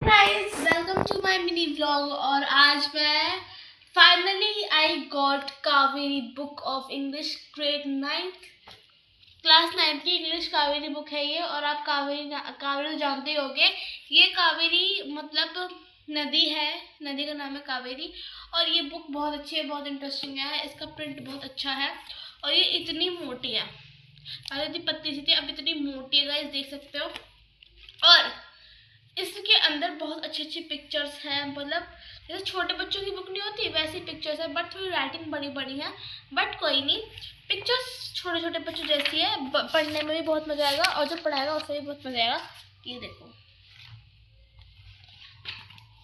Guys welcome to my mini vlog. और आज मैं finally I got Kaveri book of English grade 9 class 9 की English Kaveri book है ये। और आप कावेरी जानते होंगे, ये कावेरी मतलब नदी है, नदी का नाम है कावेरी। और ये बुक बहुत अच्छी है, बहुत इंटरेस्टिंग है, इसका प्रिंट बहुत अच्छा है और ये इतनी मोटी है। पहले इतनी पतली सी थी, अब इतनी मोटी है गाइस, देख सकते हो। और इसके अंदर बहुत अच्छे अच्छे पिक्चर्स हैं, मतलब जैसे छोटे बच्चों की बुक नहीं होती वैसी पिक्चर्स है, बट थोड़ी राइटिंग बड़ी बड़ी है, बट कोई नहीं। पिक्चर्स छोटे छोटे बच्चों जैसी है, पढ़ने में भी बहुत मजा आएगा और जो पढ़ाएगा उससे भी बहुत मजा आएगा। ये देखो,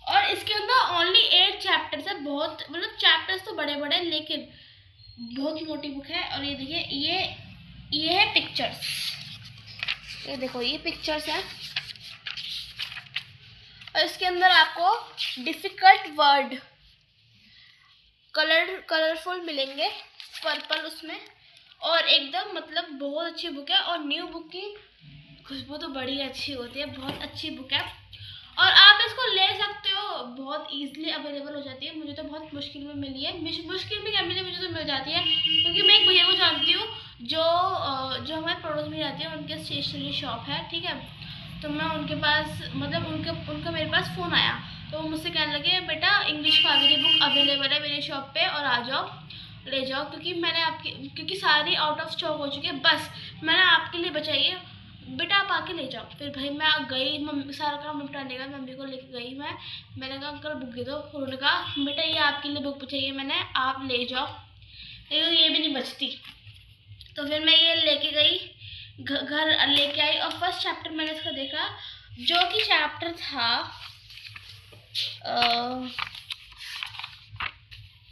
और इसके अंदर ओनली 8 चैप्टर्स है। बहुत मतलब चैप्टर्स तो बड़े बड़े लेकिन बहुत मोटी बुक है। और ये देखिए, ये है पिक्चर्स, ये देखो ये पिक्चर्स है। और इसके अंदर आपको डिफिकल्ट वर्ड कलरफुल मिलेंगे, पर्पल उसमें। और एकदम मतलब बहुत अच्छी बुक है। और न्यू बुक की खुशबू तो बड़ी अच्छी होती है, बहुत अच्छी बुक है। और आप इसको ले सकते हो, बहुत इजीली अवेलेबल हो जाती है। मुझे तो बहुत मुश्किल में मिली है, मुश्किल में क्या मिली, मुझे तो मिल जाती है क्योंकि मैं एक भैया को जानती हूँ जो हमारे पड़ोस में रहती है। उनके स्टेशनरी शॉप है, ठीक है। तो मैं उनके पास मतलब उनका मेरे पास फ़ोन आया, तो वो मुझसे कहने लगे, बेटा इंग्लिश कावेरी बुक अवेलेबल है मेरी शॉप पे और आ जाओ ले जाओ, क्योंकि सारी आउट ऑफ स्टॉक हो चुकी है, बस मैंने आपके लिए बचाई है, बेटा आप आके ले जाओ। फिर भाई मैं गई, मम्मी सारा काम निपटाने का, मम्मी को लेके गई मैंने कहा अंकल बुक दे दो। उन्होंने कहा बेटा ये आपके लिए बुक चाहिए, मैंने आप ले जाओ, लेकिन ये भी नहीं बचती। तो फिर मैं ये लेके गई, घर लेके आई। और फर्स्ट चैप्टर मैंने इसका देखा, जो कि चैप्टर था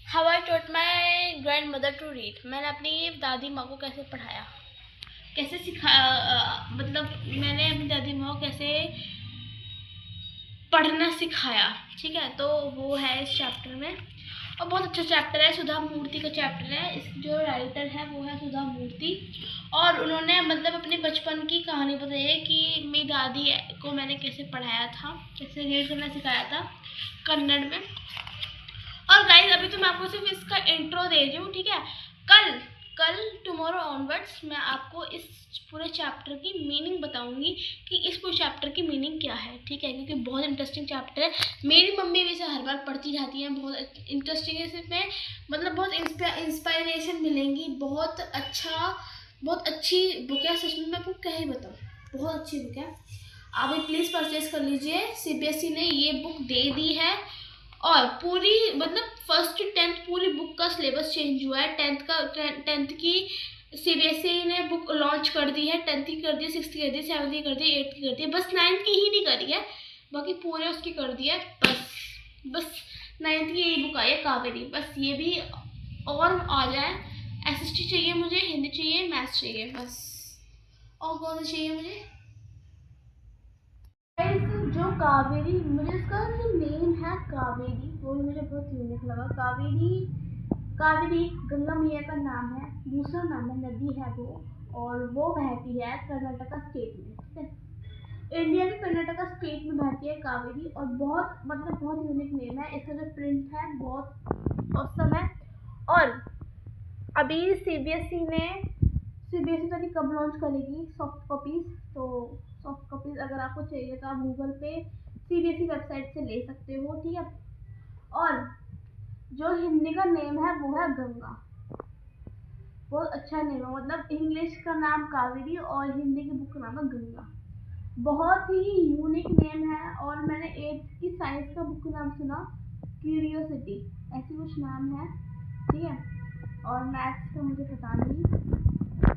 how I taught my grandmother to read. मैंने अपनी दादी माँ को कैसे पढ़ाया, कैसे मतलब मैंने अपनी दादी माँ को कैसे पढ़ना सिखाया, ठीक है। तो वो है इस चैप्टर में, और बहुत अच्छा चैप्टर है। सुधा मूर्ति का चैप्टर है, इस जो राइटर है वो है सुधा मूर्ति। और उन्होंने मतलब अपने बचपन की कहानी बताई है कि मेरी दादी को मैंने कैसे पढ़ाया था, कैसे रीड करना सिखाया था कन्नड़ में। और गाइस अभी तो मैं आपको सिर्फ इसका इंट्रो दे रही हूँ, ठीक है। कल टुमारो ऑनवर्ड्स मैं आपको इस पूरे चैप्टर की मीनिंग बताऊंगी कि इस पूरे चैप्टर की मीनिंग क्या है, ठीक है, क्योंकि बहुत इंटरेस्टिंग चैप्टर है। मेरी मम्मी भी इसे हर बार पढ़ती रहती है, बहुत इंटरेस्टिंग है। इसमें मतलब बहुत इंस्पायरेशन मिलेंगी, बहुत अच्छी बुक है, सच में मैं आपको क्या ही बताऊँ, बहुत अच्छी बुक है। आप भी प्लीज़ परचेज कर लीजिए। सीबीएसई ने ये बुक दे दी है, और पूरी मतलब 1st to 10th पूरी बुक का सिलेबस चेंज हुआ है। 10th की सीबीएसई ने बुक लॉन्च कर दी है, 10th की कर दी, 6th की कर दी, 7th की कर दी, 8th की कर दी, बस 9th की ही नहीं करी है, बाकी पूरे उसकी कर दी है। बस 9th की यही बुक आई है कावेरी, बस ये भी और आ जाए। एसएसटी चाहिए मुझे, हिंदी चाहिए, मैथ्स चाहिए, बस और कौन सा चाहिए मुझे। जो कावेरी, मुझे इसका जो नेम है कावेरी, वो मुझे बहुत यूनिक लगा। कावेरी गंगा मैया का नाम है, दूसरा नाम है, नदी है वो, और वो बहती है कर्नाटका स्टेट में, ठीक है। इंडिया के कर्नाटका स्टेट में बहती है कावेरी। और बहुत यूनिक नेम है इसका, जो प्रिंट है बहुत औसम है। और अभी सीबीएसई पता कब लॉन्च करेगी सॉफ्ट कॉपीज, तो सॉफ्ट कॉपीज अगर आपको चाहिए तो आप गूगल पे सीबीएसई वेबसाइट से ले सकते हो, ठीक है। और जो हिंदी का नेम है वो है गंगा, बहुत अच्छा नेम है, मतलब इंग्लिश का नाम कावेरी और हिंदी की बुक का नाम है गंगा, बहुत ही यूनिक नेम है। और मैंने 8th की साइंस का बुक का नाम सुना, क्यूरियोसिटी, ऐसी कुछ नाम है, ठीक है। और मैथ्स का मुझे पता नहीं,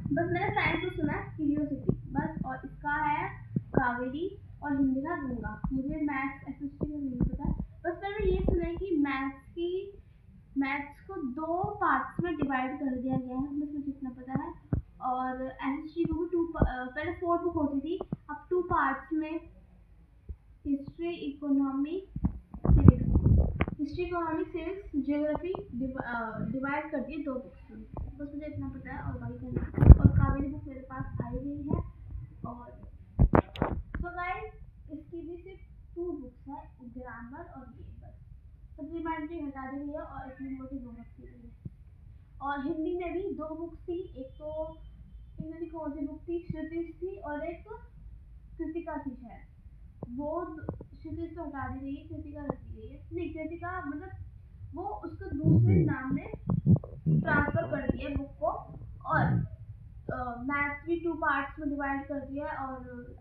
बस मैंने साइंस को सुना है क्यूरियोसिटी बस। और इसका है कावेरी और हिंदी का गंगा। मुझे मैथ्स एसएसटी का नहीं पता, बस मैंने ये सुना है कि मैथ्स को 2 पार्ट्स में डिवाइड कर दिया गया है, बस मुझे इतना पता है। और एसएसटी को भी पहले 4 बुक होती थी, अब 2 पार्ट्स में हिस्ट्री, इकोनॉमिक, जियोग्राफी डिवाइड कर दिए 2 बुक्स में, बस मुझे इतना पता है। और बाकी का और कावेरी बुक मेरे पास आई हुई है। और तो गाइस इसकी भी सिर्फ 2 बुक्स है, ग्रामर और ये बस सप्लीमेंट्री हटा दी गई है और इतनी मोटी 2 बुक्स दी गई है। और हिंदी में भी 2 बुक्स थी, एक तो हिंदी की कौन सी बुक थी, श्रुतिस थी और एक कृतिका थी शायद, वो श्रुतिस तो हटा दी गई है, कृतिका रख दी गई है। नहीं, कृतिका मतलब वो उसको दूसरे नाम में ट्रांसफर कर दिया बुक को, और मैथ्स भी 2 पार्ट्स में डिवाइड कर दिया और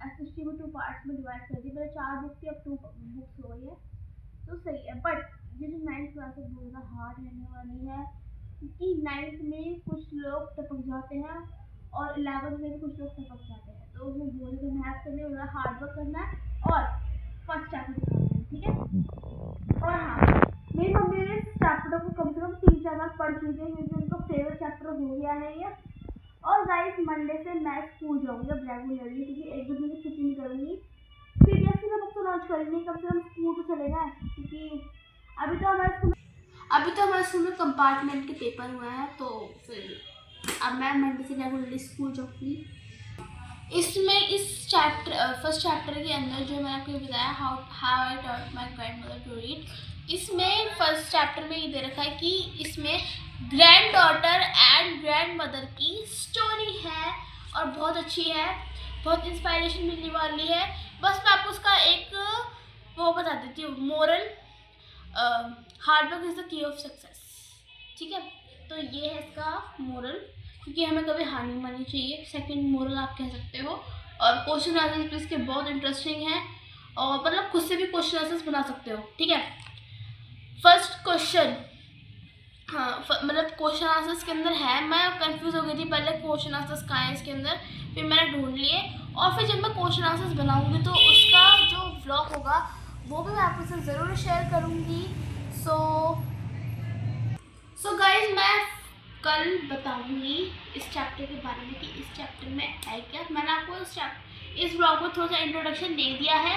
एसएसटी भी 2 पार्ट्स में डिवाइड कर दिया। पहले 4 बुक थी, अब 2 बुक्स हो गई है, तो सही है। बट ये जो 9th क्लास है बहुत ज़्यादा हार्ड रहने वाली है, क्योंकि 9th में कुछ लोग टपक जाते हैं और 11th में भी कुछ लोग टपक जाते हैं, तो उसमें बहुत ज़्यादा मेहनत करनी है, हार्ड वर्क करना है और फर्स्ट चैप्टर दिखाना है, ठीक है। और हाँ, मेरी मम्मी ने इस चैप्टर को कम से कम 3-4 बार पढ़ चुकी है, क्योंकि उनका फेवरेट चैप्टर हो गया है ये। और गाइस, मंडे से मैं स्कूल जाऊँगी अब रेगुलरली, क्योंकि 1-2 दिन की छुट्टी नहीं करूँगी। सीबीएसई का बुक तो लॉन्च करेंगे, कम से कम स्कूल तो चलेगा, क्योंकि अभी तो हमारे स्कूल में कंपार्टमेंट के पेपर हुए हैं, तो फिर अब मैं मंडे से रेगुलरली स्कूल जाऊँगी। इसमें इस फर्स्ट चैप्टर के अंदर जो मैंने आपको बताया, how I taught my grandmother to read, इसमें फर्स्ट चैप्टर में ये दे रखा है कि इसमें granddaughter and grandmother की स्टोरी है और बहुत अच्छी है, बहुत इंस्पायरेशन मिलने वाली है। बस मैं आपको उसका एक वो बता देती हूँ, moral, hard work is the key of success, ठीक है। तो ये है इसका मोरल, क्योंकि हमें कभी हार नहीं माननी चाहिए। सेकंड मोरल आप कह सकते हो। और क्वेश्चन आंसर्स भी इसके बहुत इंटरेस्टिंग हैं, और मतलब खुद से भी क्वेश्चन आंसर्स बना सकते हो, ठीक है। फर्स्ट क्वेश्चन, हाँ मतलब क्वेश्चन आंसर्स के अंदर है, मैं कंफ्यूज हो गई थी पहले क्वेश्चन आंसर्स कहाँ है इसके अंदर, फिर मैंने ढूंढ लिए, और फिर जब मैं क्वेश्चन आंसर्स बनाऊंगी तो उसका जो व्लॉग होगा वो भी मैं आपके साथ ज़रूर शेयर करूंगी। सो गाइज, मैं कल बताऊंगी इस चैप्टर के बारे में कि इस चैप्टर में है क्या। मैंने आपको इस व्लॉग में थोड़ा सा इंट्रोडक्शन दे दिया है,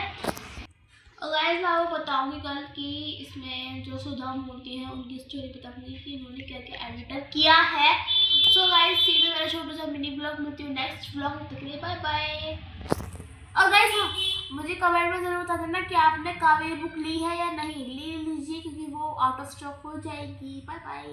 और गाइज मैं आपको बताऊंगी कल कि इसमें जो सुधा मूर्ति है उनकी स्टोरी बताऊंगी कि उन्होंने क्या क्या एडिटर किया है। सो गाइज, सीधे मेरा छोटा सा मिनी ब्लॉग, मिलती हूँ नेक्स्ट ब्लॉग, तब तक के लिए बाय बाय। और गाइज हाँ, मुझे कमेंट में ज़रूर बता देना कि आपने कावेरी बुक ली है या नहीं, ले लीजिए, क्योंकि वो आउट ऑफ स्टॉक हो जाएगी। Bye bye.